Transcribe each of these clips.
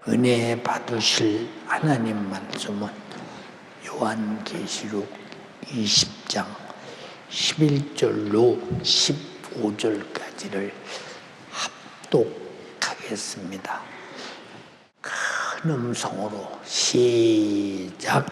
은혜 받으실 하나님 말씀은 요한계시록 20장 11절로 15절까지를 합독하겠습니다. 큰 음성으로 시작.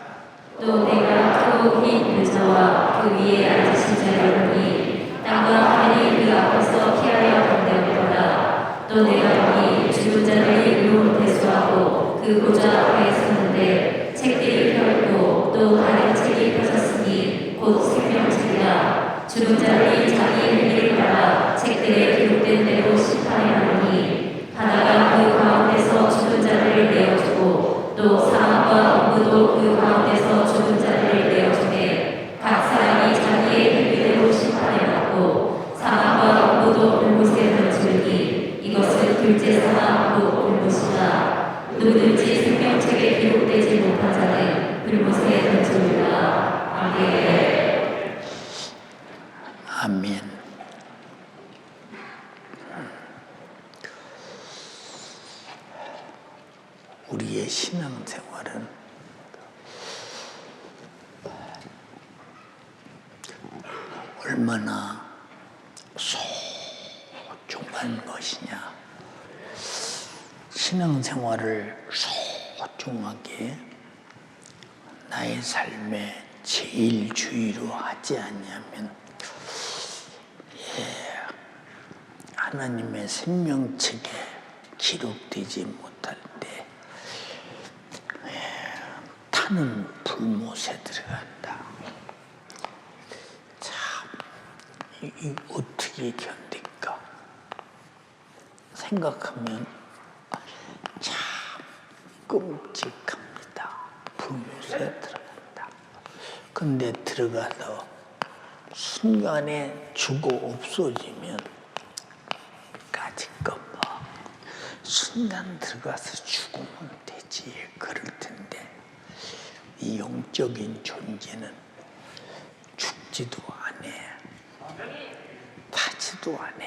또 내가 그 흰 의자와 그 위에 앉으신 자를 보니 땅과 하늘이 그 앞에서 피하여 건너더라. 또 내가 보니 죽은 자들이 의로운 대수하고 그 보좌 앞에 서는데 책들이 펴있고 또 다른 책이 펴졌으니 곧 생명책이라. 죽은 자들이 자기 행위를 따라 책들에 기록된 대로 심판을 하느니 바다가 그 가운데서 죽은 자들을 내어주고 또 사망과 엄무도 그 가운데서 죽은 자들을 내어주되 각 사람이 자기의 행위대로 심판을 받고 사망과 엄무도 불못에 던지니 이것은 둘째 사망 곧 불못이다. 누구든지 생명책에 기록되지 못한 자는 불못에 던지리라. 아멘. 아멘. 우리의 신앙생활은 얼마나 소중한 것이냐. 신앙생활을 소중하게 나의 삶의 제일 주의로 하지 않냐면 하나님의 생명책에 기록되지 못할 때 타는 불못에 들어간다. 참, 이 어떻게 견딜까 생각하면 참 끔찍합니다. 불못에 들어간다. 근데 들어가서 순간에 죽어 없어지면 까짓 거 뭐 순간 들어가서 죽으면 되지 그럴 텐데 이 영적인 존재는 죽지도 않아, 타지도 않아.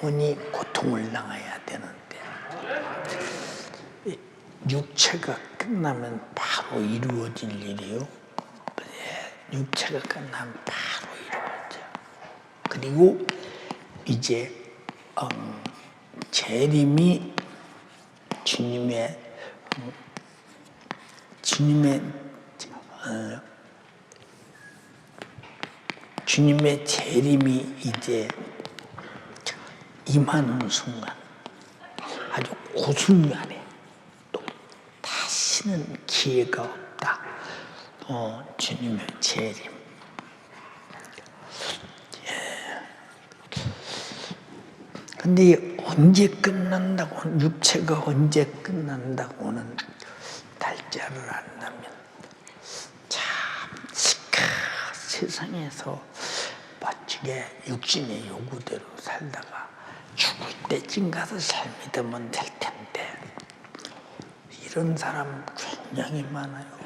영원히 고통을 당해야 되는데 육체가 끝나면 바로 이루어질 일이요. 육체가 끝나면 바로 이루어져. 그리고 이제 재림이 주님의 재림이 이제 임하는 순간 아주 그 순간에 또 다시는 기회가 없다. 주님의 재림. 근데 언제 끝난다고, 육체가 언제 끝난다고는 달자를 안다면 참 세상에서 멋지게 육신의 요구대로 살다가 죽을 때쯤 가서 잘 믿으면 될 텐데 이런 사람 굉장히 많아요.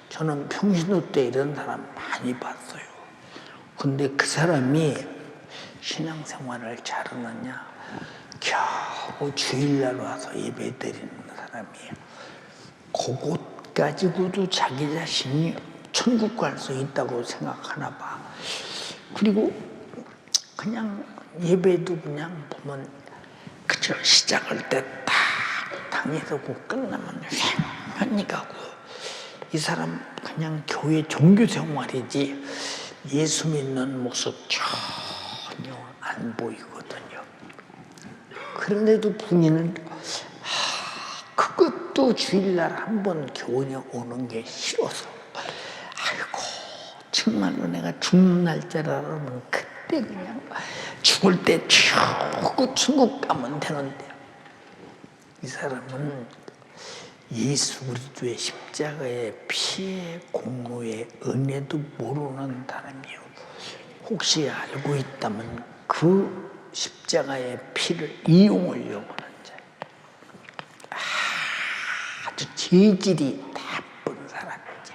저는 평신도 때 이런 사람 많이 봤어요. 근데 그 사람이 신앙생활을 잘하느냐? 겨우 주일날 와서 예배 드리는 사람이에요. 그것 가지고도 자기 자신이 천국 갈 수 있다고 생각하나 봐. 그리고 그냥 예배도 그냥 보면 그저 시작할 때 딱 당해서고 끝나면 휑하니 가고 이 사람 그냥 교회 종교생활이지 예수 믿는 모습 전혀 안 보이거든요. 그런데도 본인은 그것도 주일날 한 번 교회 오는 게 싫어서 아이고 정말로 내가 죽는 날짜를 알면 그때 그냥 죽을 때 죽고 천국 가면 되는데 이 사람은 예수 그리스도의 십자가의 피의 공로의 은혜도 모르는 사람이요. 혹시 알고 있다면 그 십자가의 피를 이용하려고 하는 자예요. 아주 죄질이 나쁜 사람이죠.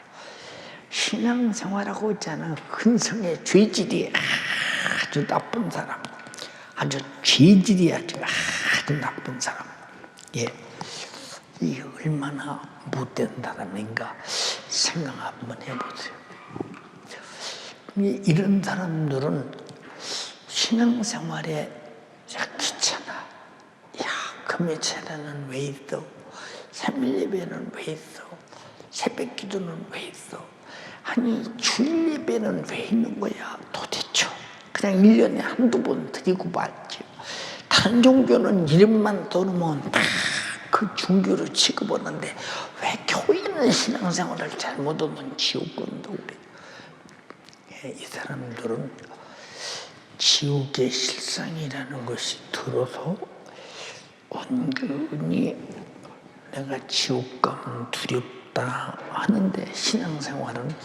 신앙생활하고 있잖아. 근성의 죄질이 아주 나쁜 사람. 아주 죄질이 아주 아주 나쁜 사람. 예, 이 얼마나 못된 사람인가 생각 한번 해보세요. 이런 사람들은 신앙생활에 귀찮아. 야, 금요 차례는 왜 있어? 3일 예배는 왜 있어? 새벽 기도는 왜 있어? 아니, 주일 예배는 왜 있는 거야? 도대체 그냥 1년에 한두 번 드리고 말지. 다른 종교는 이름만 떠놓으면 다 그 종교로 취급하는데 왜 교회는 신앙생활을 잘못하면 지옥 간다고 그래. 예, 이 사람들은 지옥의 실상이라는 것이 들어서 은근히 내가 지옥 가면 두렵다 하는데 신앙생활은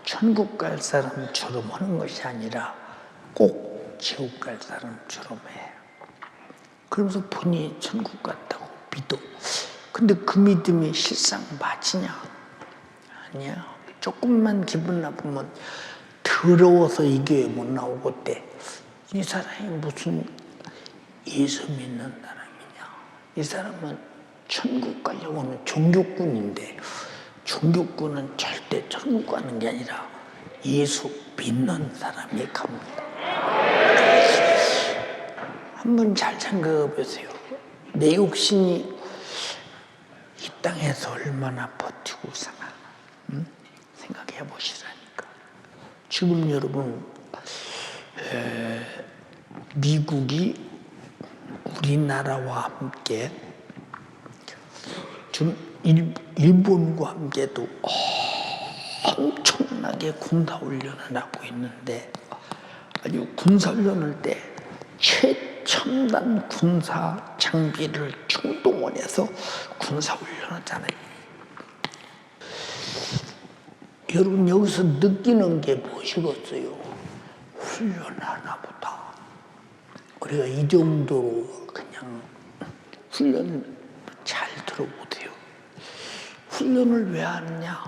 천국 갈 사람처럼 하는 것이 아니라 꼭 지옥 갈 사람처럼 해. 그러면서 본인이 천국 갔다고 믿어. 근데 그 믿음이 실상 맞으냐? 아니야. 조금만 기분 나쁘면 더러워서 이 교회 못 나오겠대. 이 사람이 무슨 예수 믿는 사람이냐? 이 사람은 천국 가려고 하는 종교꾼인데 종교꾼은 절대 천국 가는 게 아니라 예수 믿는 사람이 갑니다. 한번 잘 생각해 보세요. 내 육신이 이 땅에서 얼마나 버티고 사나? 생각해 보시라니까. 지금 여러분 미국이 우리나라와 함께 좀 일본과 함께도 엄청나게 군사훈련을 하고 있는데 아주 군사훈련을 때 최첨단 군사 장비를 총동원해서 군사훈련하잖아요. 여러분 여기서 느끼는 게 무엇이겠어요? 훈련하나 보다. 우리가 이 정도로 그냥 훈련 잘 들어보세요. 훈련을 왜 하느냐?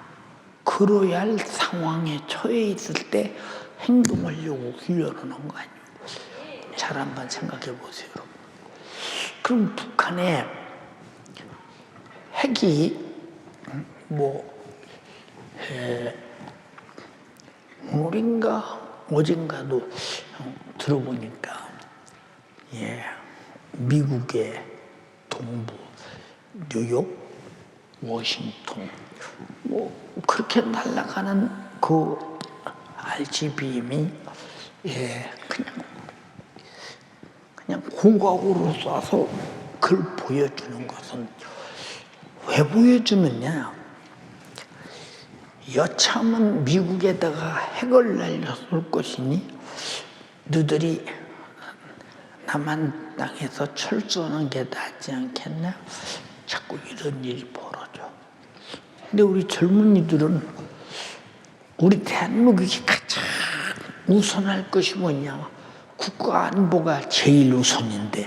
그러야 할 상황에 처해 있을 때 행동하려고 훈련을 한 거 아니에요. 잘 한번 생각해 보세요. 그럼 북한에 핵이 오늘인가 어젠가도 들어보니까 미국의 동부 뉴욕, 워싱턴 그렇게 날아가는 그 RGBM이 그냥 고각으로 쏴서 그걸 보여주는 것은 왜 보여주느냐? 여차하면 미국에다가 핵을 날려쏠 것이니 너희들이 남한 땅에서 철수하는 게 낫지 않겠냐? 자꾸 이런 일이 벌어져. 근데 우리 젊은이들은 우리 대한민국이 가장 우선할 것이 뭐냐? 국가 안보가 제일 우선인데.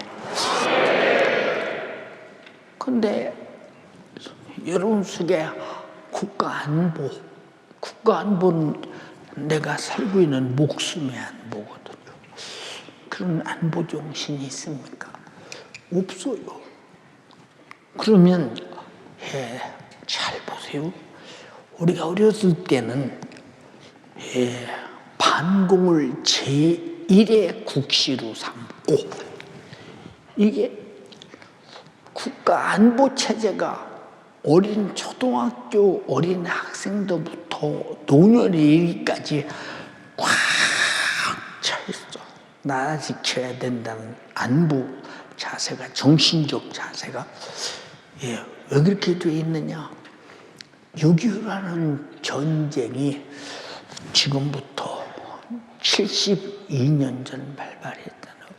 근데 여러분 속에 국가 안보는 내가 살고 있는 목숨의 안보거든요. 그런 안보 정신이 있습니까? 없어요. 그러면 잘 보세요. 우리가 어렸을 때는 반공을 제1의 국시로 삼고 이게 국가 안보 체제가 어린 초등학교 어린 학생들부터 노년이기까지 꽉 차 있어. 나라 지켜야 된다는 안보 자세가, 정신적 자세가 왜 그렇게 돼 있느냐? 6.25라는 전쟁이 지금부터 72년 전 발발했잖아요.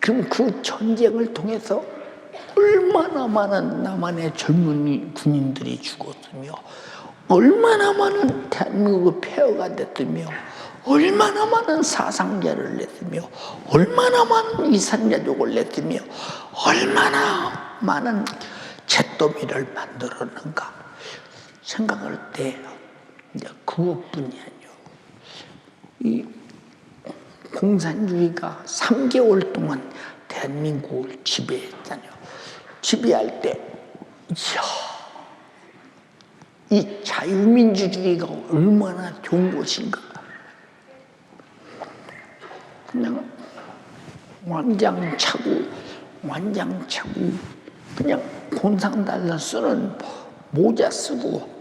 그럼 그 전쟁을 통해서 얼마나 많은 남한의 젊은 군인들이 죽었으며 얼마나 많은 대한민국의 폐허가 됐으며 얼마나 많은 사상자를 냈으며 얼마나 많은 이산가족을 냈으며 얼마나 많은 잿더미를 만들었는가 생각할 때 이제 그것뿐이 아니요. 이 공산주의가 3개월 동안 대한민국을 지배했잖아요. 지배할 때 이야, 이 자유민주주의가 얼마나 좋은 것인가. 그냥 완장차고 그냥 곤상달라 쓰는 모자 쓰고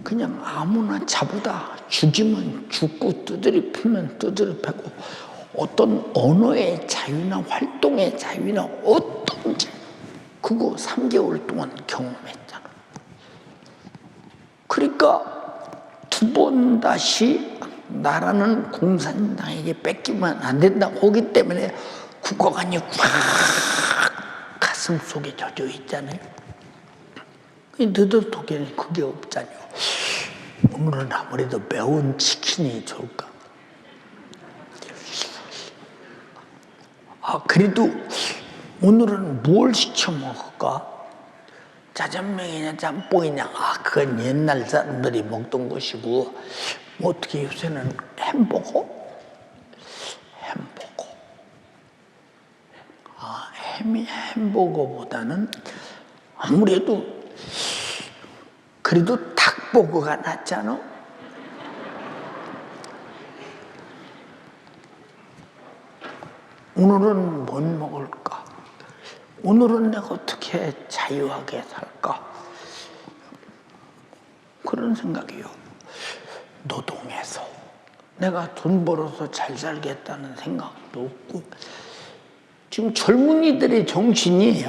그냥 아무나 잡아다 죽이면 죽고 두드려 패면 두드려 패고 어떤 언어의 자유나 활동의 자유나 어떤지 그거 3개월 동안 경험했잖아. 그러니까 두 번 다시 나라는 공산당에게 뺏기면 안 된다고 하기 때문에 국가관이 꽉 가슴 속에 젖어 있잖아요. 너들 독에는 그게 없잖아요. 오늘은 아무래도 매운 치킨이 좋을까? 그래도 오늘은 뭘 시켜 먹을까? 짜장면이냐 짬뽕이냐? 그건 옛날 사람들이 먹던 것이고 뭐 어떻게 요새는 햄버거? 햄버거보다는 아무래도 그래도 닭버거가 낫잖아. 오늘은 뭘 먹을까? 오늘은 내가 어떻게 자유하게 살까? 그런 생각이요. 노동해서 내가 돈 벌어서 잘 살겠다는 생각도 없고 지금 젊은이들의 정신이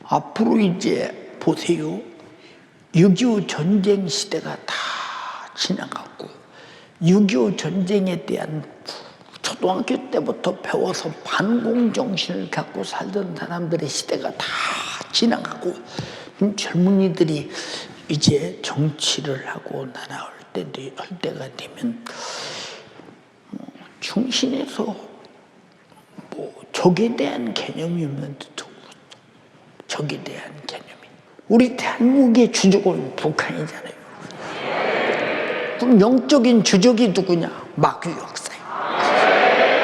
앞으로 이제 보세요. 6.25 전쟁 시대가 다 지나갔고 6.25 전쟁에 대한 초등학교 때부터 배워서 반공정신을 갖고 살던 사람들의 시대가 다 지나가고 젊은이들이 이제 정치를 하고 나라할 때가 되면 중심에서 적에 대한 개념이면 적에 대한 개념이 우리 대한민국의 주적은 북한이잖아요. 그럼 영적인 주적이 누구냐? 마귀 역사예요.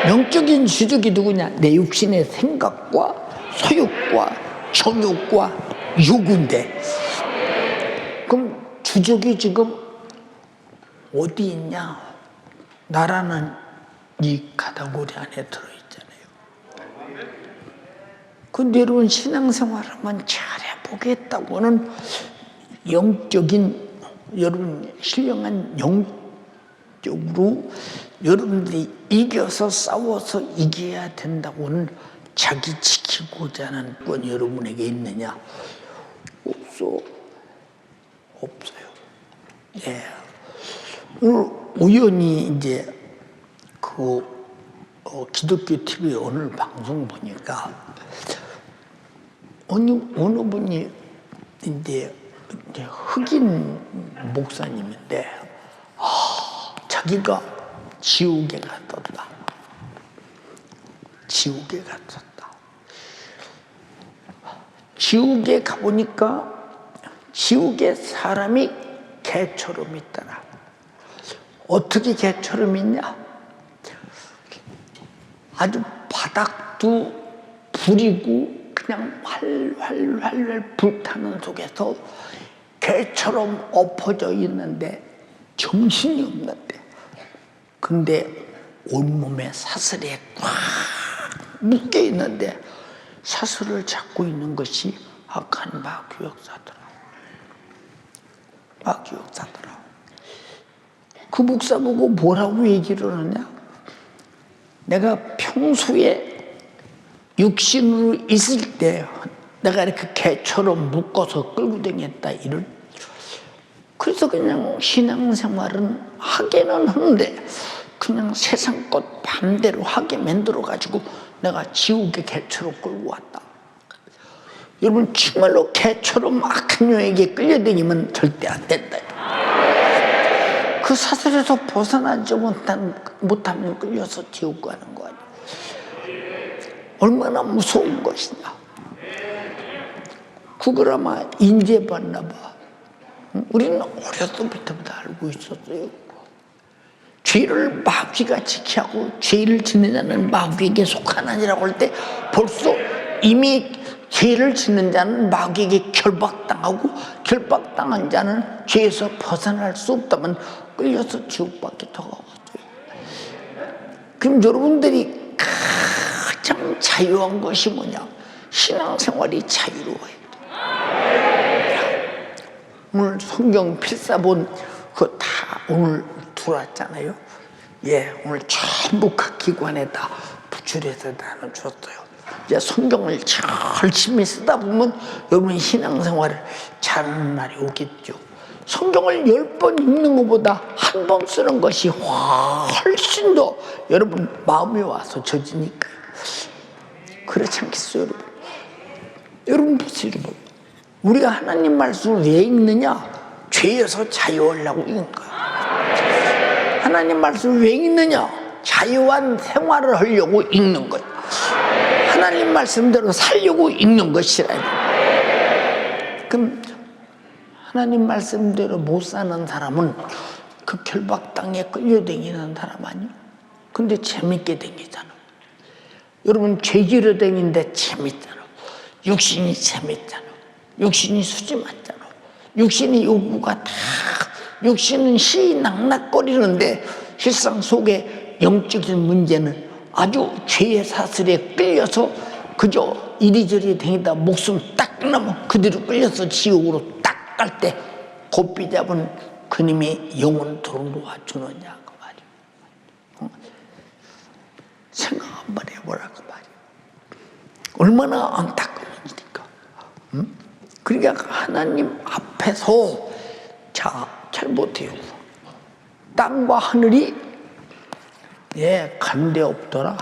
영적인 주적이 누구냐? 내 육신의 생각과 소욕과 정욕과 욕인데 그럼 주적이 지금 어디 있냐? 나라는 이 가다고리 안에 들어있잖아요. 근데 여러분 신앙생활 한번 잘해보겠다고는 영적인 여러분 신령한 영적으로 여러분들이 이겨서 싸워서 이겨야 된다고는 자기 지키고자 하는 건 여러분에게 있느냐? 없어요. 예. 오늘 우연히 이제 기독교 TV 오늘 방송 보니까 어느 분이 이제 흑인 목사님인데 자기가 지옥에 갔었다. 지옥에 가보니까 지옥에 사람이 개처럼 있더라. 어떻게 개처럼 있냐? 아주 바닥도 불이고 그냥 활활 불타는 속에서 개처럼 엎어져 있는데 정신이 없는데 근데 온몸에 사슬에 꽉 묶여 있는데 사슬을 잡고 있는 것이 악한 마귀 역사더라. 그 목사 보고 뭐라고 얘기를 하냐? 내가 평소에 육신으로 있을 때 내가 이렇게 개처럼 묶어서 끌고 다녔다 이런. 그래서 그냥 신앙생활은 하게는 하는데 그냥 세상 것 반대로 하게 만들어가지고 내가 지옥의 개처럼 끌고 왔다. 여러분 정말로 개처럼 악한 영에게 끌려다니면 절대 안 된다. 그 사슬에서 벗어나지 못하면 끌려서 지옥 가는 거 아니야. 얼마나 무서운 것이냐. 그걸 아마 인지해봤나 봐. 우리는 어렸을 때부터 알고 있었어요. 죄를 마귀가 지키하고 죄를 짓는 자는 마귀에게 속하나니라고 할 때 벌써 이미 죄를 짓는 자는 마귀에게 결박당하고 결박당한 자는 죄에서 벗어날 수 없다면 끌려서 지옥밖에 더 가거든요. 그럼 여러분들이 가장 자유한 것이 뭐냐? 신앙생활이 자유로워야 돼. 오늘 성경 필사본 그거 다 오늘 들어왔잖아요. 예, 오늘 전부 각 기관에 다 부출해서 나눠줬어요. 이제 성경을 열심히 쓰다 보면 여러분 신앙생활을 잘하는 날이 오겠죠. 성경을 10번 읽는 것보다 한 번 쓰는 것이 훨씬 더 여러분 마음이 와서 젖으니까요. 그렇지 않겠어요, 여러분? 여러분 보세요, 여러분. 우리가 하나님 말씀을 왜 읽느냐? 죄에서 자유하려고 읽는 거야. 하나님 말씀을 왜 읽느냐? 자유한 생활을 하려고 읽는 거야. 하나님 말씀대로 살려고 읽는 것이라. 그럼 하나님 말씀대로 못 사는 사람은 그 결박당에 끌려다니는 사람 아니에요? 근데 재밌게 다니잖아. 여러분 죄지러 다니는데 재밌잖아. 육신이 재밌잖아. 육신이 수지 맞잖아. 육신의 요구가 다 육신은 시낙낙거리는데 실상 속에 영적인 문제는 아주 죄의 사슬에 끌려서 그저 이리저리 다니다 목숨 딱 나면 그대로 끌려서 지옥으로 딱 갈 때 곱비 잡은 그님이 영혼 들어와 주느냐 그 말이야. 생각 한번 해보라 그 말이야. 얼마나 안타까운 일일까. 그러니까 하나님 앞에서 잘 못해요. 땅과 하늘이 간데 없더라.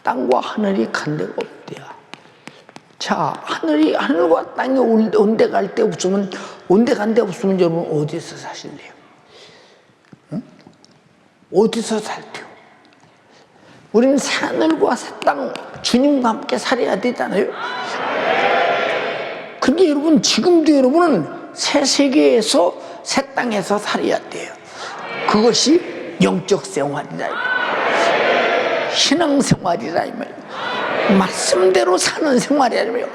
땅과 하늘이 간데가 없대야. 자, 하늘과 땅이 온데 갈 데 없으면, 온데 간 데 없으면 여러분 어디서 사실래요? 응? 어디서 살대요? 우리는 새 하늘과 새 땅, 주님과 함께 살아야 되잖아요. 근데 여러분, 지금도 여러분은 새 세계에서, 새 땅에서 살아야 돼요. 그것이 영적 생활이다. 신앙생활이라 이 말이에요. 말씀대로 사는 생활이라며.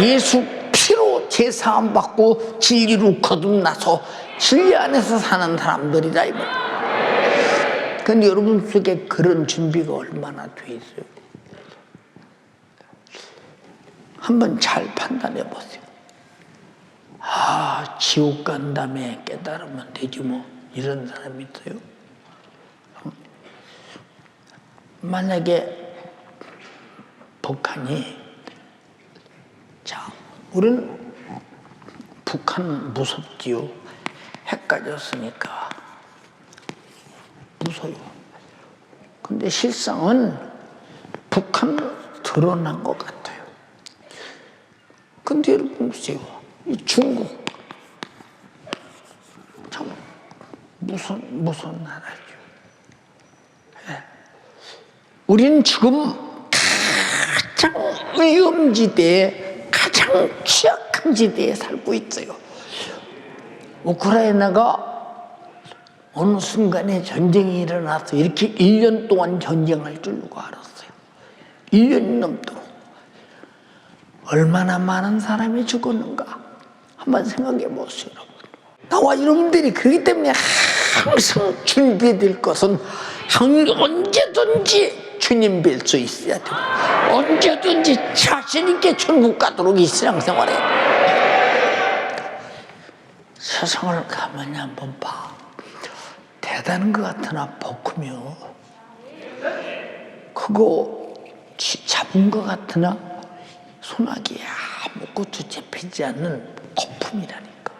예수 피로 제사함 받고 진리로 거듭나서 진리 안에서 사는 사람들이라 이 말이에요. 근데 여러분 속에 그런 준비가 얼마나 돼 있어요? 한번 잘 판단해 보세요. 지옥 간 다음에 깨달으면 되지 뭐, 이런 사람이 있어요? 만약에 북한이, 우리는 북한 무섭지요. 핵 가졌으니까 무서워요. 근데 실상은 북한은 드러난 것 같아요. 근데 여러분 보세요. 이 중국 참 무슨 나라죠. 우리는 지금 가장 위험지대에, 가장 취약한 지대에 살고 있어요. 우크라이나가 어느 순간에 전쟁이 일어나서 이렇게 1년 동안 전쟁할 줄 누가 알았어요. 1년이 넘도록. 얼마나 많은 사람이 죽었는가 한번 생각해 보세요. 나와 여러분들이 그렇기 때문에 항상 준비될 것은 언제든지 주님 뵐 수 있어야 돼요. 언제든지 자신있게 천국 가도록 이 신앙생활에. 세상을 가만히 한번 봐. 대단한 것 같으나 볶으며 그거 잡은 것 같으나 소나기에 아무것도 잡히지 않는 거품이라니까.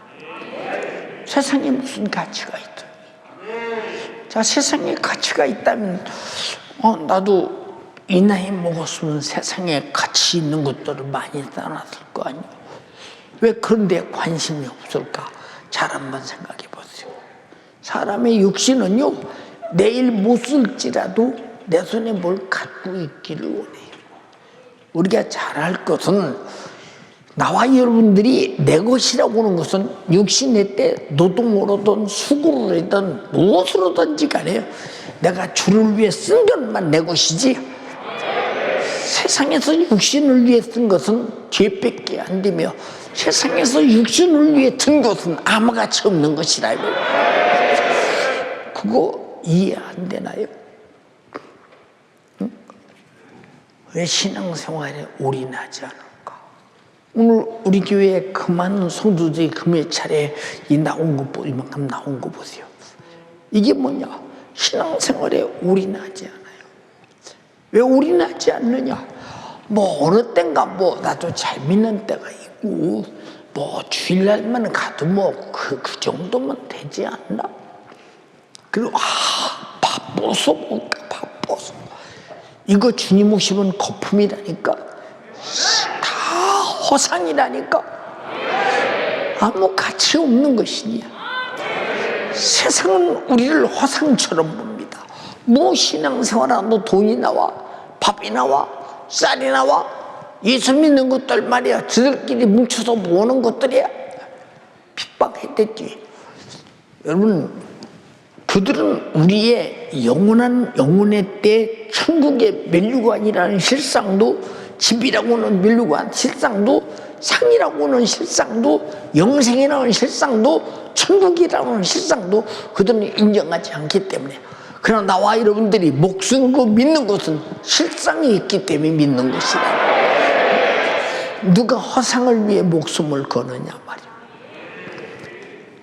세상에 무슨 가치가 있어요? 자, 세상에 가치가 있다면 나도 이 나이 먹었으면 세상에 가치 있는 것들을 많이 따놨을 거 아니에요. 왜 그런 데 관심이 없을까? 잘 한번 생각해 보세요. 사람의 육신은요, 내일 못 쓸지라도 내 손에 뭘 갖고 있기를 원해요. 우리가 잘할 것은 나와 여러분들이 내 것이라고 하는 것은 육신의 때 노동으로든 수고로든 무엇으로든지 간에요. 내가 주를 위해 쓴 것만 내 것이지 세상에서 육신을 위해 쓴 것은 죄밖에 안 되며 세상에서 육신을 위해 든 것은 아무 가치 없는 것이라. 그거 이해 안 되나요? 응? 왜 신앙생활에 올인하지 않을까? 오늘 우리 교회에 그 많은 성도들이 금요 차례 이 나온 거 이만큼 나온 거 보세요. 이게 뭐냐? 신앙생활에 올인하지 않아요. 왜 올인하지 않느냐? 뭐 어느 때인가 뭐 나도 잘 믿는 때가 있고 뭐 주일날만 가도 뭐 그 정도면 되지 않나? 그리고 바빠서 뭘까 바빠서 이거 주님 오시면 거품이라니까 다 허상이라니까 아무 가치 없는 것이냐. 세상은 우리를 허상처럼 봅니다. 뭐 신앙생활하고 돈이 나와 밥이 나와 쌀이 나와 예수 믿는 것들 말이야. 저들끼리 뭉쳐서 모으는 것들이야. 핍박했댔지. 여러분 그들은 우리의 영혼의 때 천국의 면류관이라는 실상도 집이라고 하는 면류관 실상도 상이라고 하는 실상도 영생이라는 실상도 천국이라고 하는 실상도 그들은 인정하지 않기 때문에. 그러나 나와 여러분들이 목숨 그 믿는 것은 실상이 있기 때문에 믿는 것이다. 누가 허상을 위해 목숨을 거느냐 말이야.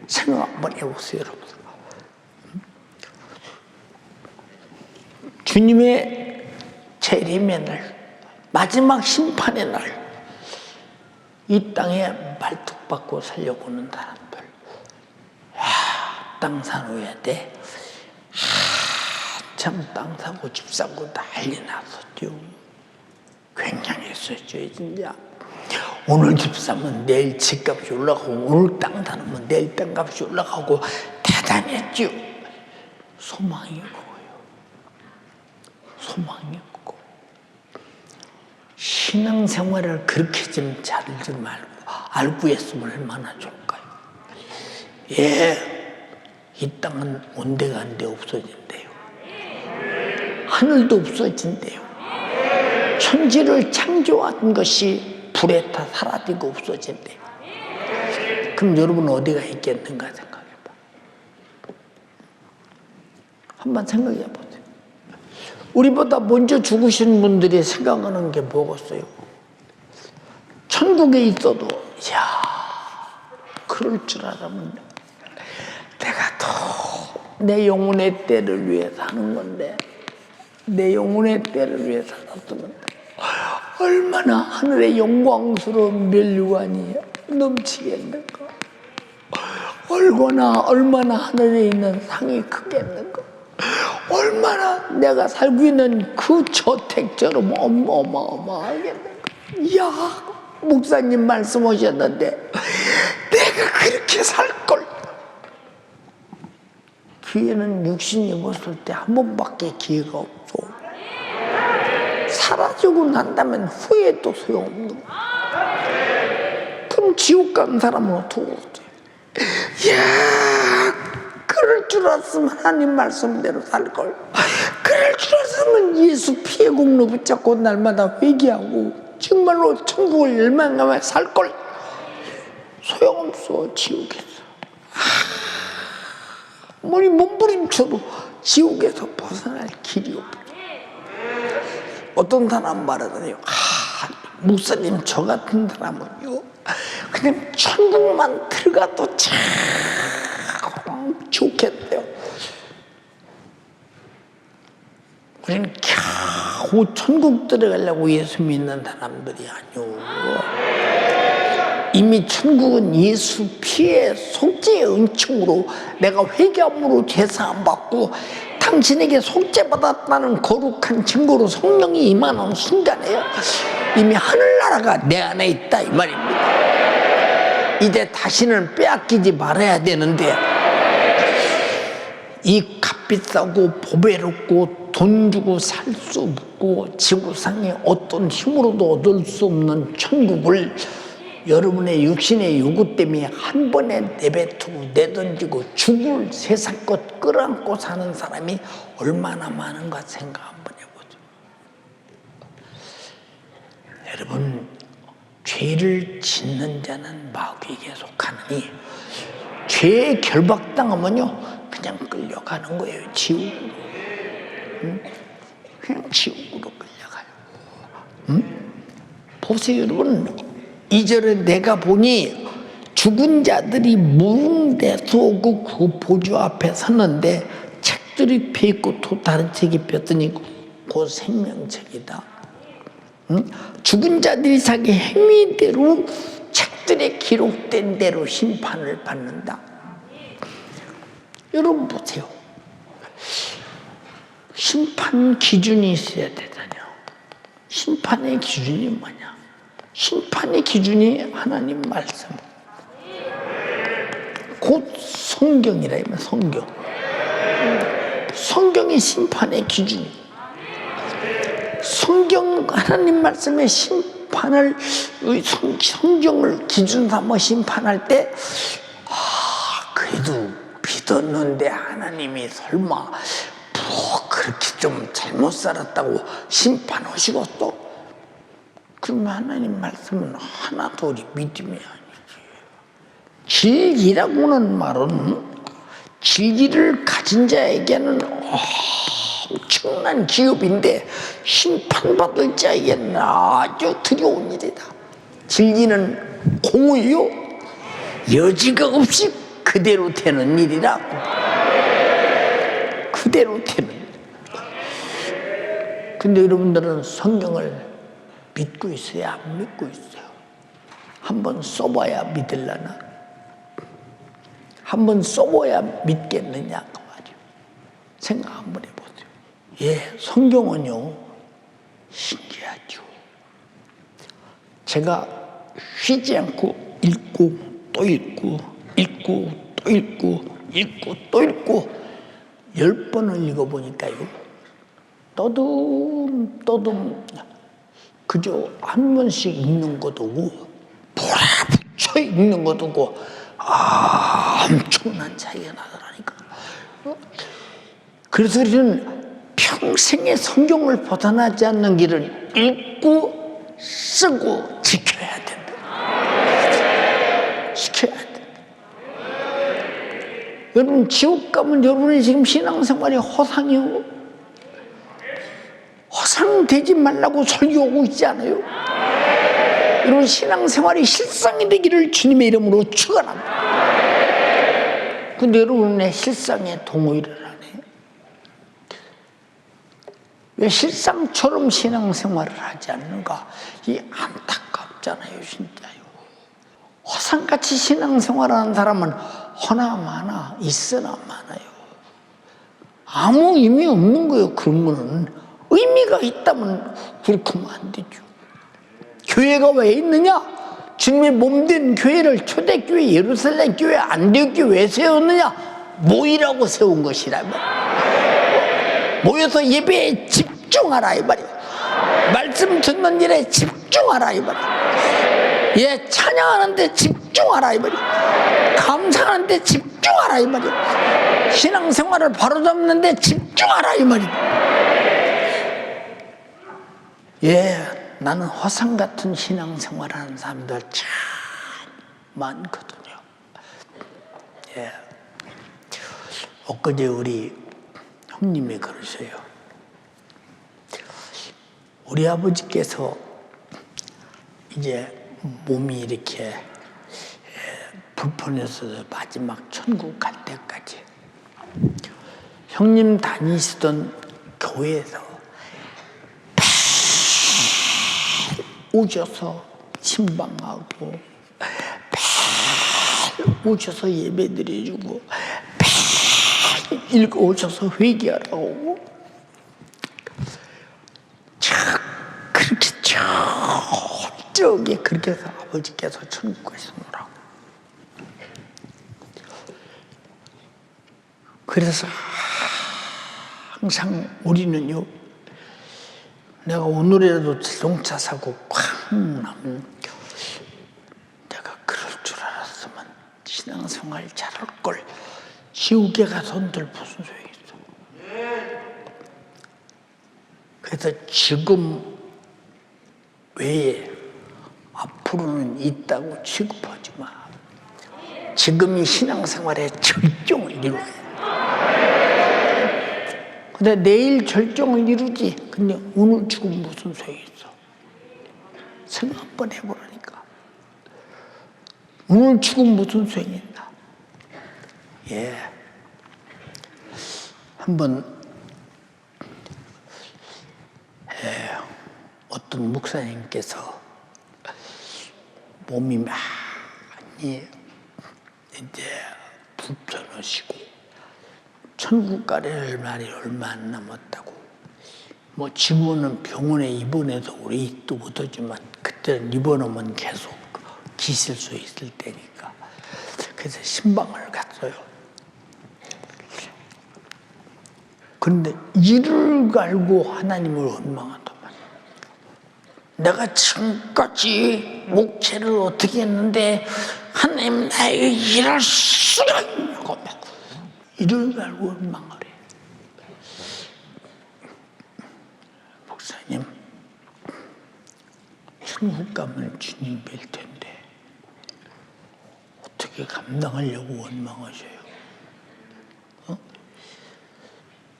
생각 한번 해보세요 여러분. 주님의 재림의 날 마지막 심판의 날 이 땅에 말뚝박고 살려고 하는 사람들 땅 사놓아야 돼. 참 땅 사고 집 사고 난리 났었죠. 굉장했었죠 진짜. 오늘 집 사면 내일 집값이 올라가고 오늘 땅 사면 내일 땅값이 올라가고 대단했죠. 소망이 그거예요. 소망이 그거. 신앙생활을 그렇게 좀 잘지 말고 알고 했으면 얼마나 좋을까요? 예, 이 땅은 온데간데 없어진대요. 하늘도 없어진대요. 천지를 창조한 것이 불에 타 사라지고 없어진대요. 그럼 여러분 어디가 있겠는가 생각해봐. 한번 생각해보세요. 우리보다 먼저 죽으신 분들이 생각하는 게 뭐겠어요? 천국에 있어도 이야 그럴 줄 알았으면 내가 더 내 영혼의 때를 위해 사는 건데 내 영혼의 때를 위해 살았으면 얼마나 하늘의 영광스러운 면류관이 넘치겠는가. 얼마나 하늘에 있는 상이 크겠는가. 얼마나 내가 살고 있는 그 저택처럼 어마어마하겠는가. 이야 목사님 말씀하셨는데 내가 그렇게 살걸. 기회는 육신이 입었을 때 한 번밖에 기회가 없어. 사라지고 난다면 후회도 소용없는 거야. 그럼 지옥 간 사람은 어떻게 이야 그럴 줄 알았으면 하나님 말씀대로 살걸. 그럴 줄 알았으면 예수 피해 공로 붙잡고 날마다 회개하고 정말로 천국을 열망하며 살걸. 소용없어. 지옥에서 아무리 몸부림쳐도 지옥에서 벗어날 길이 없어. 어떤 사람 말하더니요, 목사님 저 같은 사람은요 그냥 천국만 들어가도 참 좋겠대요. 우리는 겨우 천국 들어가려고 예수 믿는 사람들이 아니오. 이미 천국은 예수 피의 속죄의 은총으로 내가 회개함으로 제사함 받고 당신에게 속죄받았다는 거룩한 증거로 성령이 임하는 순간에요 이미 하늘나라가 내 안에 있다 이 말입니다. 이제 다시는 빼앗기지 말아야 되는데 이 값비싸고 보배롭고 돈 주고 살 수 없고 지구상의 어떤 힘으로도 얻을 수 없는 천국을 여러분의 육신의 요구 때문에 한 번에 내뱉고 내던지고 죽을 세상 것 끌어안고 사는 사람이 얼마나 많은가 생각 한번 해보죠. 여러분, 죄를 짓는 자는 마귀에게 속하느니 죄에 결박당하면요 그냥 끌려가는 거예요. 지옥으로. 그냥 지옥으로 끌려가요. 보세요 여러분, 2절에 내가 보니 죽은 자들이 무릉대소 오고 그 보좌 앞에 섰는데 책들이 펴있고 또 다른 책이 폈더니 그 생명책이다. 죽은 자들이 자기 행위대로 책들에 기록된 대로 심판을 받는다. 여러분 보세요. 심판 기준이 있어야 되잖아요. 심판의 기준이 뭐냐? 심판의 기준이 하나님 말씀, 곧 성경이라 하면 성경. 성경이 심판의 기준이. 성경 하나님 말씀의 심판을 성경을 기준 삼아 심판할 때 그래도 믿었는데 하나님이 설마 뭐 그렇게 좀 잘못 살았다고 심판하시겠어? 그러면 하나님 말씀은 하나도 우리 믿음이 아니지. 진리라고는 말은 진리를 가진 자에게는 엄청난 기업인데 심판받을 자에게는 아주 두려운 일이다. 진리는 공의요 여지가 없이 그대로 되는 일이라고. 그대로 되는 일. 근데 여러분들은 성경을 믿고 있어요? 안 믿고 있어요? 한번 써봐야 믿을라나? 한번 써봐야 믿겠느냐 그 말이에요. 생각 한번 해보세요. 예, 성경은요 신기하죠. 제가 쉬지 않고 읽고 또 읽고 읽고 또 읽고 읽고 또 읽고 10번을 읽어보니까요 떠듬 그저 한 번씩 읽는 것도 오고 몰아붙여 읽는 것도 오고 엄청난 차이가 나더라니까. 그래서 우리는 평생의 성경을 벗어나지 않는 길을 읽고 쓰고 지켜야 된다. 지켜야 된다. 여러분 지옥 가면 여러분이 지금 신앙생활이 허상이요. 허상되지 말라고 설교하고 있지 않아요? 여러분 신앙생활이 실상이 되기를 주님의 이름으로 축원합니다. 근데 여러분의 실상에 동의를 안 해요? 왜 실상처럼 신앙생활을 하지 않는가? 이 안타깝잖아요 진짜요. 허상같이 신앙생활하는 사람은 허나마나 있으나 많아요. 아무 의미 없는 거예요. 그러면은 의미가 있다면 그렇게 하면 안 되죠. 교회가 왜 있느냐? 주님의 몸된 교회를 초대교회 예루살렘 교회 안디옥 교회 왜 세웠느냐? 모이라고 세운 것이라면 모여서 예배에 집중하라 이 말이야. 말씀 듣는 일에 집중하라 이 말이야. 예, 찬양하는데 집중하라 이 말이야. 감사하는데 집중하라 이 말이야. 신앙생활을 바로잡는데 집중하라 이 말이야. 예, 나는 허상 같은 신앙생활하는 사람들 참 많거든요. 예, 엊그제 우리 형님이 그러셔요. 우리 아버지께서 이제 몸이 이렇게 불편해서 마지막 천국 갈 때까지 형님 다니시던 교회에서 오셔서 신방하고 오셔서 예배 드려주고 읽어 오셔서 회개하라고 오고 그렇게 철저하게 그렇게 해서 아버지께서 천국 가시느라고. 그래서 항상 우리는요, 내가 오늘이라도 자동차 사고 쾅 나면 신앙생활 잘할 걸. 지옥에 가서들 무슨 소용이 있어. 그래서 지금 외에 앞으로는 있다고 취급하지 마. 지금이 신앙생활의 절정을 이루어요. 근데 내일 절정을 이루지. 근데 오늘 죽으면 무슨 소용이 있어. 생각 한번 해보라니까. 오늘 죽으면 무슨 소용이 있나. 예. 한번 어떤 목사님께서 몸이 많이 이제 불편하시고 천국 가려를 말이 얼마 안 남았다고. 뭐 지금은 병원에 입원해서 우리 있도 못하지만 그때는 입원하면 계속 기실 수 있을 때니까. 그래서 신방을 갔어요. 그런데 이를 갈고 하나님을 원망하더만. 내가 지금까지 목회를 어떻게 했는데 하나님 나에게 일할 수가 있냐고 막 이를 갈고 원망을 해. 목사님, 천국 가면 주님 뵐 텐데 어떻게 감당하려고 원망하셔요?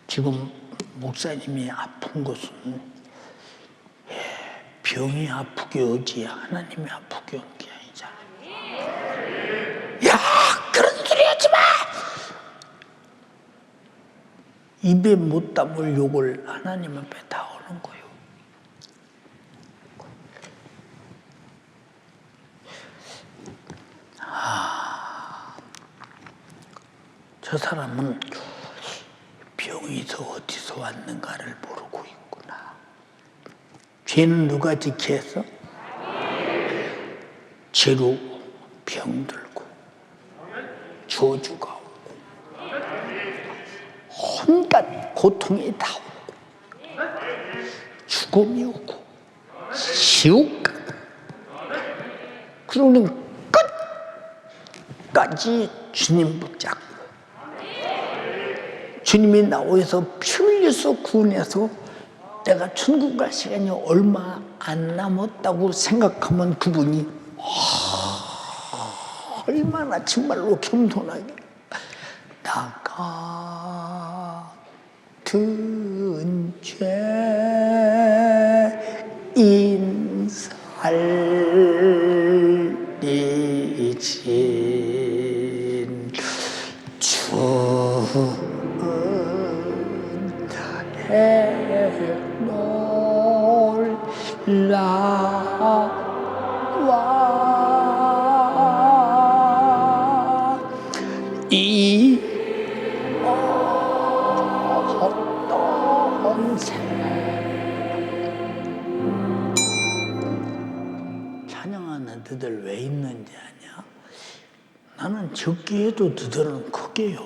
지금 목사님이 아픈 것은 병이 아프게 오지 하나님이 아프게 온 게 아니잖아. 야, 그런 소리 하지 마! 입에 못 담을 욕을 하나님 앞에 다 하는 거예요. 저 사람은 병이 어디서 왔는가를 모르고 있구나. 죄는 누가 지게 했어? 죄로 병들고 저주가 오고 온갖 고통이 다 오고 죽음이 오고 지옥 가고 그러는 끝까지 주님 붙잡고 주님이 나오셔서 피 흘려서 구원해서 내가 천국 갈 시간이 얼마 안 남았다고 생각하면 그분이 얼마나 정말로 겸손하게 나 같은 죄인 살리신 주 놀라와 이 어떤 새 찬양하는 너희들 왜 있는지 아냐? 나는 적게 해도 너희들은 크게 해요.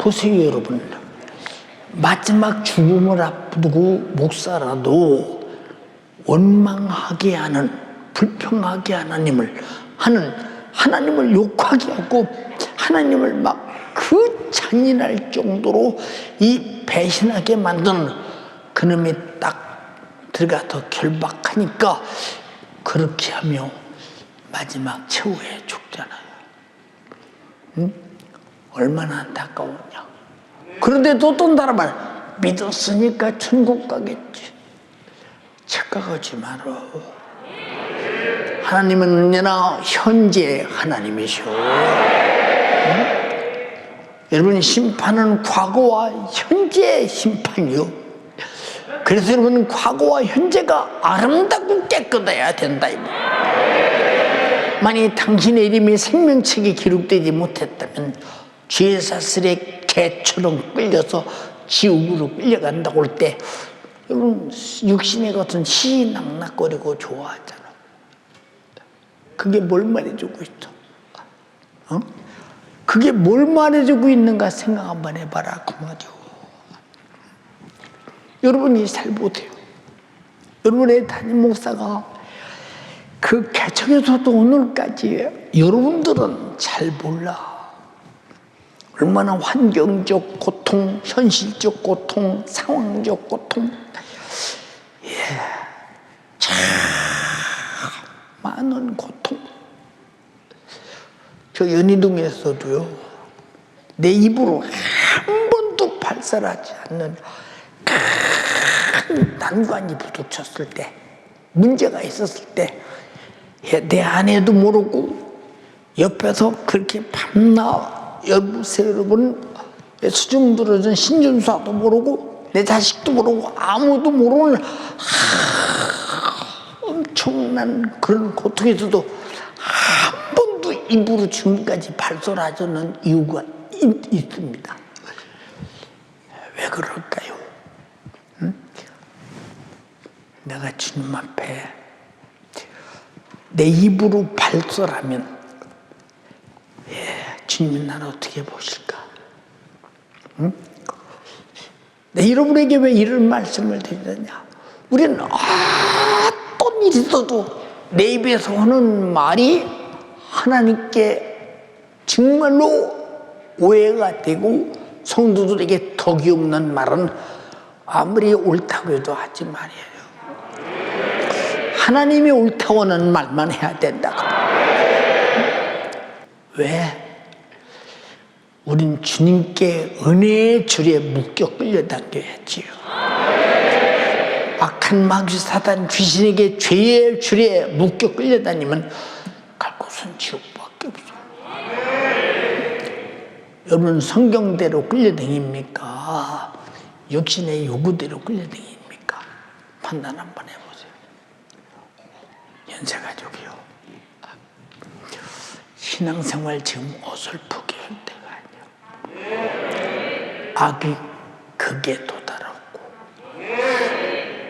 보세요, 여러분. 마지막 죽음을 앞두고 목사라도 원망하게 하는, 불평하게 하나님을 욕하게 하고 하나님을 막 그 잔인할 정도로 이 배신하게 만드는 그놈이 딱 들어가서 결박하니까 그렇게 하며 마지막 최후에 죽잖아요. 응? 얼마나 안타까우냐. 그런데 또 다른 말, 믿었으니까 천국 가겠지. 착각하지 마라. 하나님은 언제나 현재 하나님이시오. 응? 여러분, 심판은 과거와 현재의 심판이요. 그래서 여러분, 과거와 현재가 아름답고 깨끗해야 된다. 만약 당신의 이름이 생명책에 기록되지 못했다면 죄 사슬의 개처럼 끌려서 지옥으로 끌려간다고 할 때 여러분, 육신의 것은 희희낙낙거리고 좋아하잖아. 그게 뭘 말해주고 있어? 어? 그게 뭘 말해주고 있는가 생각 한번 해봐라, 그 말이요. 여러분이 잘 보세요. 여러분의 담임 목사가 그 개척에서도 오늘까지 여러분들은 잘 몰라. 얼마나 환경적 고통, 현실적 고통, 상황적 고통, 참 많은 고통. 저 연희동에서도요, 내 입으로 한 번도 발설하지 않는 큰 난관이 부딪혔을 때, 문제가 있었을 때, 내 아내도 모르고 옆에서 그렇게 밤낮, 여보세요 여러분, 수중 들어준 신준수도 모르고 내 자식도 모르고 아무도 모르는 엄청난 그런 고통에서도 한 번도 입으로 지금까지 발설하지 않는 이유가 있습니다. 왜 그럴까요? 응? 내가 주님 앞에 내 입으로 발설하면 주님이 나를 어떻게 보실까? 응? 내 여러분에게 왜 이런 말씀을 드리느냐? 우리는 어떤 일이 있어도 내 입에서 하는 말이 하나님께 정말로 오해가 되고 성도들에게 덕이 없는 말은 아무리 옳다고 해도 하지 말아요. 하나님이 옳다고 하는 말만 해야 된다고. 왜? 우린 주님께 은혜의 줄에 묶여 끌려당겨야지요. 악한 마귀 사단 귀신에게 죄의 줄에 묶여 끌려다니면 갈 곳은 지옥밖에 없어요. 여러분, 성경대로 끌려다닙니까? 육신의 요구대로 끌려다닙니까? 판단 한번 해보세요. 연세가족이요. 신앙생활 지금 어설프게 할 때가 아니에요. 악이 극에 도달하고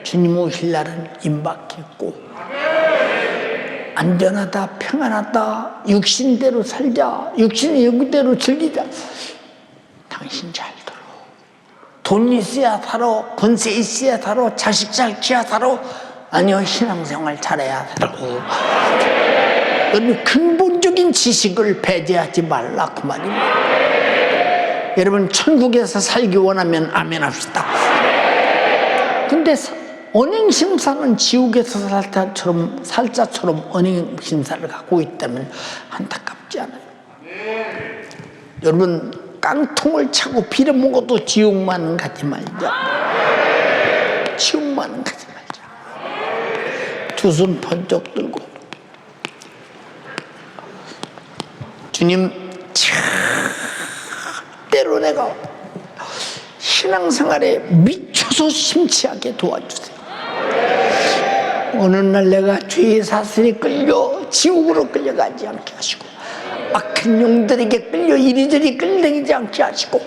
주님 오실 날은 임박했고 안전하다, 평안하다, 육신대로 살자, 육신의 요구대로 즐기자. 당신 잘 들어. 돈 있어야 살아, 권세 있어야 살아, 자식 잘 키워야 살아. 아니요, 신앙생활 잘해야 살아. 여러분, 근본적인 지식을 배제하지 말라, 그 말입니다. 여러분, 천국에서 살기 원하면 아멘 합시다. 근데 언행심사는 지옥에서 살자처럼 언행심사를 갖고 있다면 안타깝지 않아요? 여러분, 깡통을 차고 빌어먹어도 지옥만은 가지 말자. 지옥만은 가지 말자. 두 손 번쩍 들고 주님, 때로 내가 신앙생활에 미쳐서 심취하게 도와주세요. 어느 날 내가 죄의 사슬에 끌려 지옥으로 끌려가지 않게 하시고 악한 영들에게 끌려 이리저리 끌려다니지 않게 하시고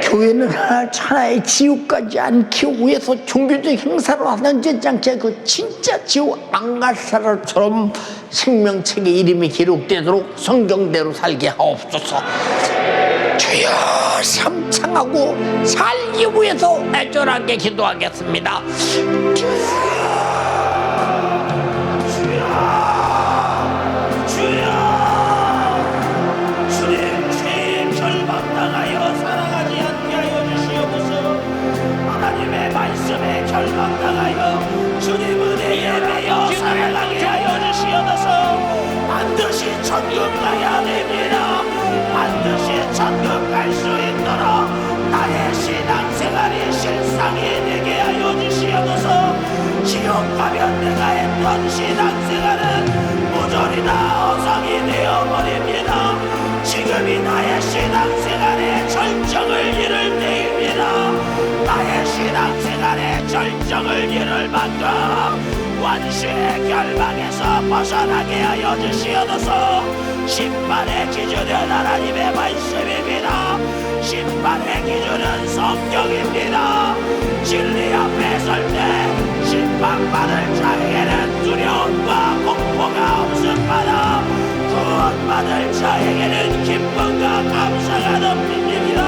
교회는 하나의 지옥까지 않기 위해서 종교적 행사로 하지 않게 하고 진짜 지옥 안 갈 사람처럼 생명책에 이름이 기록되도록 성경대로 살게 하옵소서. 주여 삼창하고 살기 위해서 애절하게 기도하겠습니다. 주님 죄에 결박당하여 살아가지 않게 하여 주시옵소서. 하나님의 말씀에 결박당하여 주님 은혜에 매여 살아가게 하여 주시옵소서. 반드시 천국 가야 됩니다. 반드시 천국 갈 수 있도록 나의 신앙생활이 실상이 되게 하여 주시옵소서. 지옥 가면 내가 했던 신앙생활은 모조리 다 허상이 되어버립니다. 지금이 나의 신앙생활의 절정을 이룰 때입니다. 나의 신앙생활의 절정을 이룰 만큼 원수의 결박에서 벗어나게 하여 주시옵소서. 심판의 기준은 하나님의 말씀입니다. 심판의 기준은 성경입니다. 진리 앞에 설 때 심판받을 자에게는 두려움과 공포가 없음마다 구원받을 자에게는 기쁨과 감사가 넘칩니다.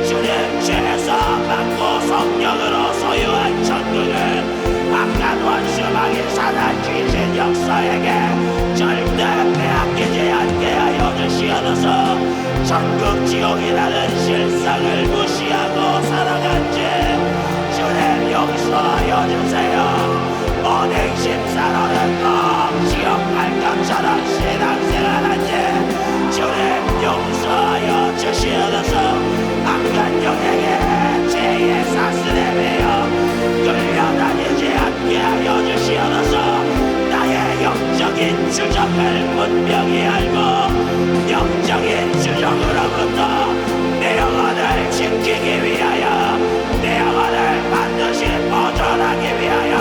주님 죄에서 받고 성령으로 소유한 천국은 악한 원수망이 사단 귀신 역사에게 절대 빼앗기지 않게 하여 주시옵소서. 천국 지옥이라는 실상을 무시하고 살아간 죄 주님 용서하여 주세요. 모든 심사로는 꼭 지옥 갈 것처럼 신앙생활한 죄 주님 용서하여 주시옵소서. 악한 영에게 죄의 사슬에 매여 끌려다니지 않게 하여 주시옵소서. 나의 영적인 주정을 분명히 알고 영적인 주정으로부터 내 영혼을 지키기 위하여 내 영혼을 반드시 보존하기 위하여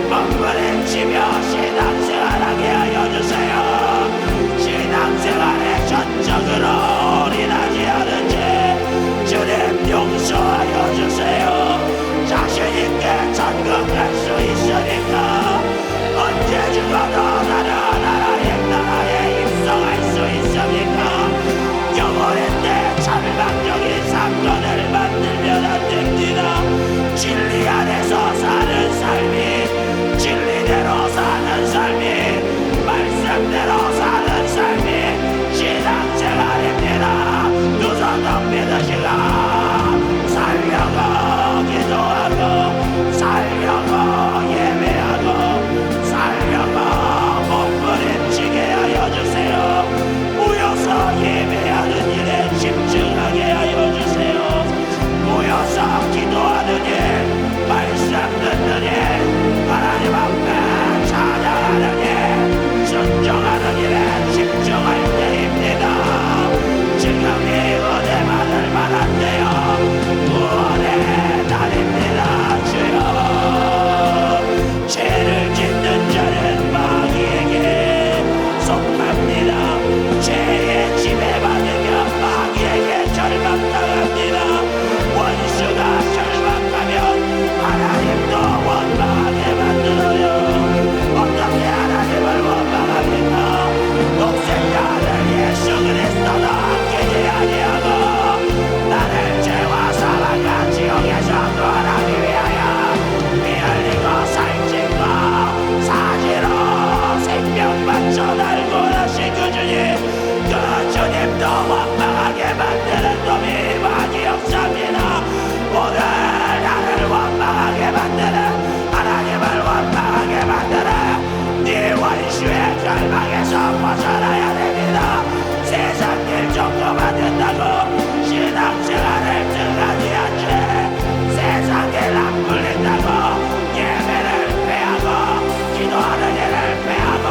몸부림치며 신앙생활하게 하여 주세요. 신앙생활의 전적으로 올인하지 않은 죄 주님 용서하여 주세요. 자신있게 천국 갈 수 있으니까 언제 죽어도 나라에 입성할 수 있습니까? 영원인데 절망적인 사건을 만들면 안 됩니다. 진리 안에서 사는 삶이 진리대로 사는 삶이 말씀대로 사는 삶이 신앙생활입니다. 두 손 더 믿으시고 살려고 기도하고 살려고 예배하고 살려고 몸부림치게 하여 주세요. 모여서 예배하는 일에 집중하게 하여 주세요. 모여서 기도하는 일, 말씀 듣는 일, 하나님 앞에 찬양하는 일, 순종하는 일에 집중할 때입니다. 지금이 은혜 받을 만한 때요 구원의 날입니다. 주여 죄를 짓는 자는 마귀에게 속합니다. 죄에 지배받으면 마귀에게 절박당합니다. 원수가 절박하면 하나님도 원망하게 만들어요. 어떻게 하나님을 원망합니까? 독생자 아들 예수 그리스도도 아끼지 아니하고 나를 죄와 사망과 지옥에서 구원하기 위하여 피 흘리고 살찐과 사지로 생명 바쳐 날 구원하신 그 주님, 그 주님도 원망하게 만드는 놈이 마귀 역사입니다. 오늘 나를 원망하게 만드는 하나님을 원망하게 만드는 네 원수의 절망에서 벗어나야 됩니다. 세상 일 정도만 된다고 신앙생활을 등한히 하지 세상 일 안 풀린다고 예배를 빼하고 기도하는 일을 빼하고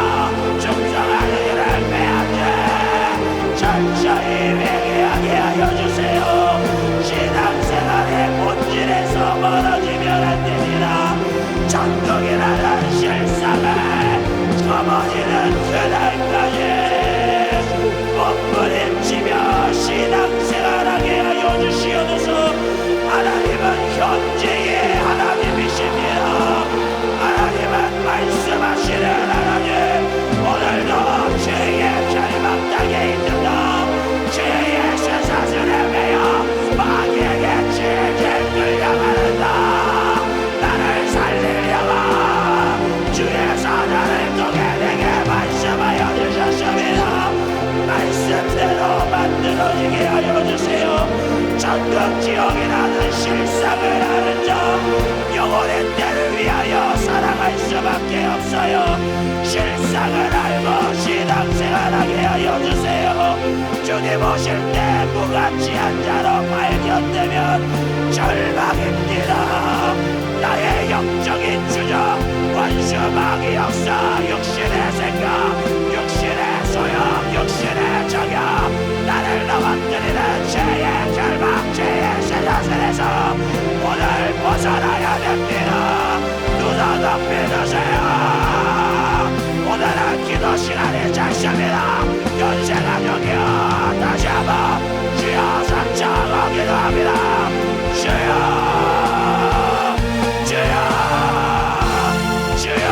충성하는 일을 빼하지 철저히 회개하게 하여 주세요. 신앙생활의 본질에서 멀어지면 안 됩니다. 천국이라는 실상을 넘어지는 그날까지 몸부림치며 신앙생활하게 하여 주시옵소서. 하나님은 현재의 하나님이십니다. 하나님은 말씀하시는 하나님, 오늘도 죄의 절망 땅에 있는다. 죄의 쇠사슬에 주님 오실 때 무가치한 자로 발견되면 절망입니다. 나의 영적인 주저 원수 마귀 역사 육신의 생각 육신의 소용 육신의 정욕 나를 넘어뜨리는 죄의 결박 죄의 쇠사슬에서 오늘 벗어나야 됩니다. 누가 믿으세요. 오늘은 기도 시간이 작습니다. 연세가족이여 다시 한번 주여 삼창하고 기도합니다. 주여 주여 주여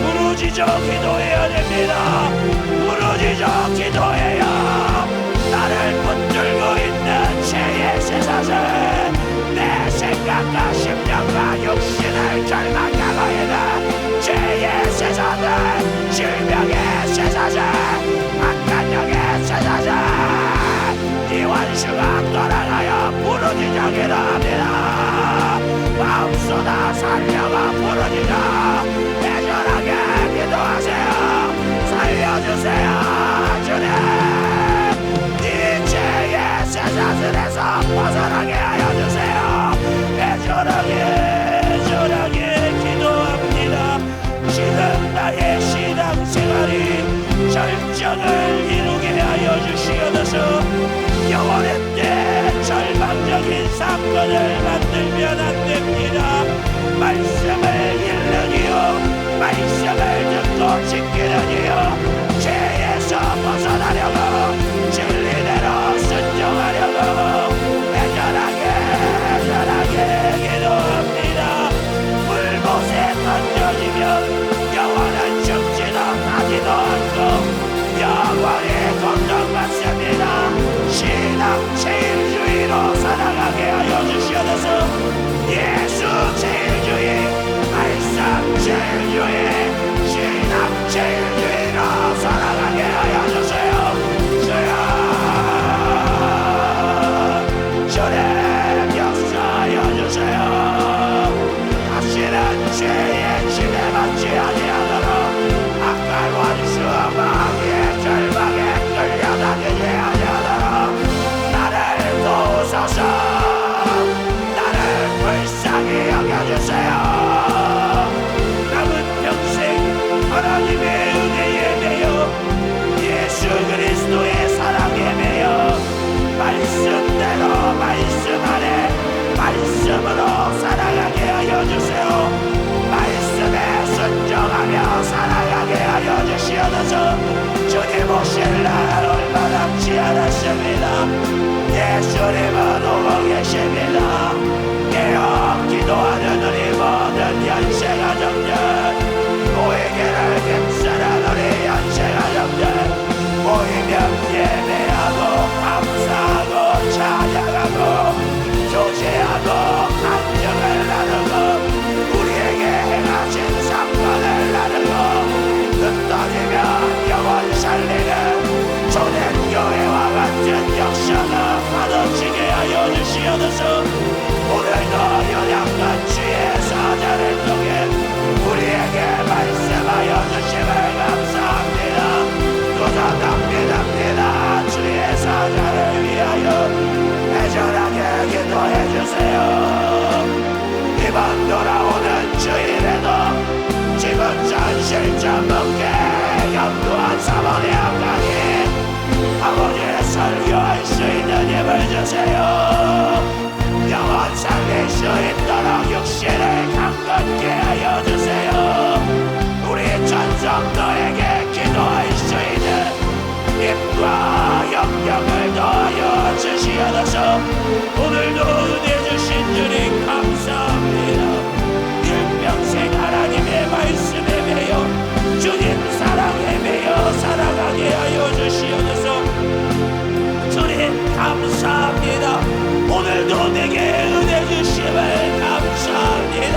부르짖어 기도해야 됩니다. 부르짖어 기도해요. 나를 붙들고 있는 죄의 쇠사슬 내 생각과 심령과 육신을 절망하고 있는 죄의 쇠사슬 질병의 쇠사슬 악간력의 쇠사슬 이 원수가 떠나가여 부르짖어 기도합니다. 마음쏟아 살려가 부르짖어 애절하게 기도하세요. 살려주세요 주님. 이 죄의 쇠사슬에서 벗어나게 하여 주세요. 애절하게 기도합니다. 지금 나의 신앙생활이 절정을 이루게 하여 주시옵소서. 영원의 때 절망적인 사건을 만들면 안 됩니다. 말씀을 읽느니요 말씀을 듣고 지키느니요 죄에서 벗어나려고 진리대로 순종하려고 애절하게 기도합니다. 불못에 던져지면 영원한 죽지도 하지도 않고 영원히 걱정받습니다. 신앙 제일주의로 살아가게 하여 주시옵소서. 예수 제일주의 말씀 제일주의 신앙 제일주의로 살아가게 하여 주세요. 주여 주님 역사하여 주세요. 다시는 죄의 지배받지 아니하도록 악한 원수와 마귀의 절망에 끌려다니지 아니하도록 나를 도우소서. 나를 불쌍히 여겨주세요. 남은 평생 하나님의 은혜에 매여 예수 그리스도의 사랑에 매여 말씀대로 말씀 안에 말씀으로 살아가게 하여 주세요. 말씀에 순종하며 살아가게 하여 주시옵소서. 주님 오실 날 얼마 남지 않았습니다. 예수님은 오고 계십니다. 깨어 기도하는 우리 모든 연세가족들 모이기를 힘쓰는 우리 연세가족들 모이면 예배하고 감사하고 찬양하고 교제하고 간증을 나누고 우리에게 행하신 사건을 나누고 흩어지며 영원 살리는 초대교회와 같은 역사가 받아지게 하여 주시옵소서. 오늘도 연약한 주의 사자를 통해 우리에게 말씀하여 주심을 감사합니다. 도전합니다. 주의 사자를 위하여 애절하게 기도해 주세요. 이번 돌아오는 주일에도 지금 전실전 먹게 견고한 사모의 앞가니 아버지의 설교할 수 있는 힘을 주세요. 영원 살릴 수 있도록 육신을 강건케 하여 주세요. 우리 전성도에게 기도할 수 있는 힘과 영역을 더하여 주시옵소서. 오늘도 은혜 주신 주님 감사합니다. 일평생 하나님의 말씀에 매여 주님 사랑에 매여 살아가게 하여 주시옵소서. 주님 감사합니다. 오늘도 내게 은혜 주심을 감사합니다.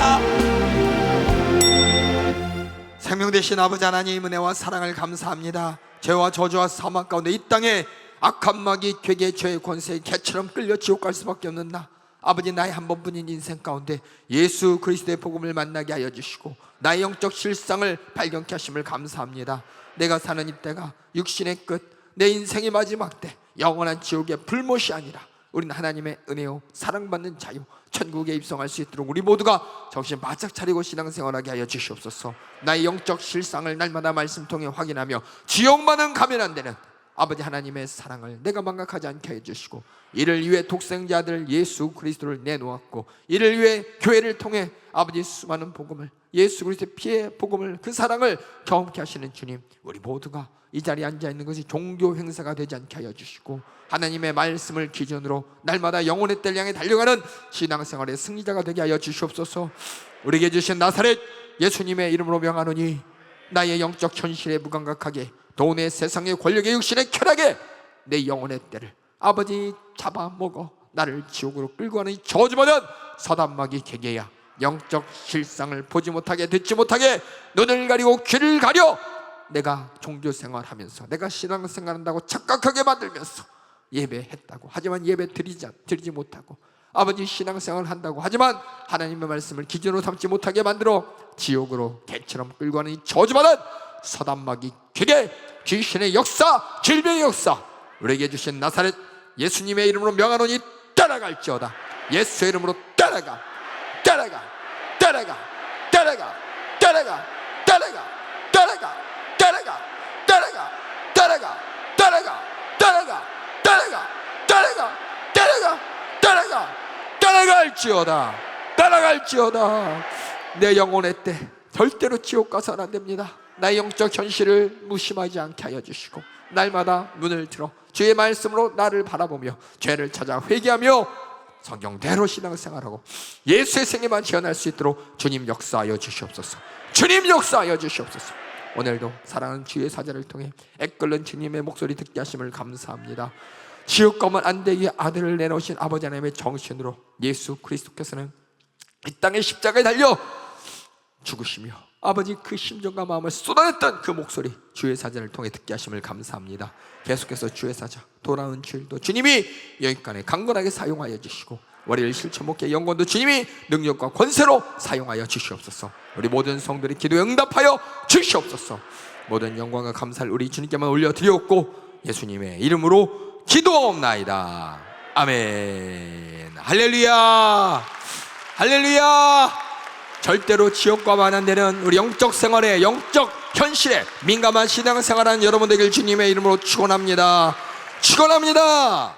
생명 되신 아버지 하나님 은혜와 사랑을 감사합니다. 죄와 저주와 사망 가운데 이 땅에 악한 마귀 괴계 죄의 권세에 개처럼 끌려 지옥 갈 수밖에 없는 나 아버지, 나의 한 번뿐인 인생 가운데 예수 그리스도의 복음을 만나게 하여 주시고 나의 영적 실상을 발견케 하심을 감사합니다. 내가 사는 이때가 육신의 끝, 내 인생의 마지막 때 영원한 지옥의 불못이 아니라 우리는 하나님의 은혜요 사랑받는 자유 천국에 입성할 수 있도록 우리 모두가 정신 바짝 차리고 신앙생활하게 하여 주시옵소서. 나의 영적 실상을 날마다 말씀 통해 확인하며 지옥만은 가면 안 되는 아버지 하나님의 사랑을 내가 망각하지 않게 해주시고, 이를 위해 독생자 아들 예수 그리스도를 내놓았고, 이를 위해 교회를 통해 아버지 수많은 복음을, 예수 그리스도의 피의 복음을, 그 사랑을 경험케 하시는 주님, 우리 모두가 이 자리에 앉아있는 것이 종교 행사가 되지 않게 하여 주시고, 하나님의 말씀을 기준으로 날마다 영혼의 뜰 향해 달려가는 신앙생활의 승리자가 되게 하여 주시옵소서. 우리에게 주신 나사렛 예수님의 이름으로 명하노니 나의 영적 현실에 무감각하게 돈의 세상의 권력의 육신의 쾌락에 내 영혼의 때를 아버지 잡아먹어 나를 지옥으로 끌고 가는 이 저주받은 사단마귀 개개야, 영적 실상을 보지 못하게 듣지 못하게 눈을 가리고 귀를 가려 내가 종교생활하면서 내가 신앙생활한다고 착각하게 만들면서 예배했다고 하지만 예배 드리지 못하고, 아버지 신앙생활을 한다고 하지만 하나님의 말씀을 기준으로 삼지 못하게 만들어 지옥으로 개처럼 끌고 가는 이 저주받은 사단마귀 괴계, 귀신의 역사, 질병의 역사, 우리에게 주신 나사렛 예수님의 이름으로 명하노니 따라갈지어다. 예수의 이름으로 따라가, 따라가, 따라가, 따라가, 따라가, 따라가, 따라가, 따라가, 따라가, 따라가, 따라가, 따라가, 따라가, 따라가, 따라가, 따라가, 따라갈지어다. 따라갈지어다. 내 영혼의 때 절대로 지옥 가서는 안 됩니다. 나의 영적 현실을 무심하지 않게 하여 주시고, 날마다 눈을 들어 주의 말씀으로 나를 바라보며 죄를 찾아 회개하며 성경대로 신앙생활하고 예수의 생애만 지어날 수 있도록 주님 역사하여 주시옵소서. 주님 역사하여 주시옵소서. 오늘도 사랑하는 주의 사자를 통해 애끓는 주님의 목소리 듣게 하심을 감사합니다. 지옥 가면 안 되게 아들을 내놓으신 아버지 하나님의 정신으로 예수 그리스도께서는 이 땅의 십자가에 달려 죽으시며 아버지 그 심정과 마음을 쏟아냈던 그 목소리 주의 사자를 통해 듣게 하심을 감사합니다. 계속해서 주의 사자 돌아온 주일도 주님이 여기까지 강건하게 사용하여 주시고, 월요일 실천 목회 영권도 주님이 능력과 권세로 사용하여 주시옵소서. 우리 모든 성들의 기도에 응답하여 주시옵소서. 모든 영광과 감사를 우리 주님께만 올려드리옵고 예수님의 이름으로 기도옵나이다. 아멘. 할렐루야, 할렐루야. 절대로 지옥 가면 안 되는 우리 영적 생활에, 영적 현실에 민감한 신앙생활하는 여러분 되길 주님의 이름으로 축원합니다. 축원합니다.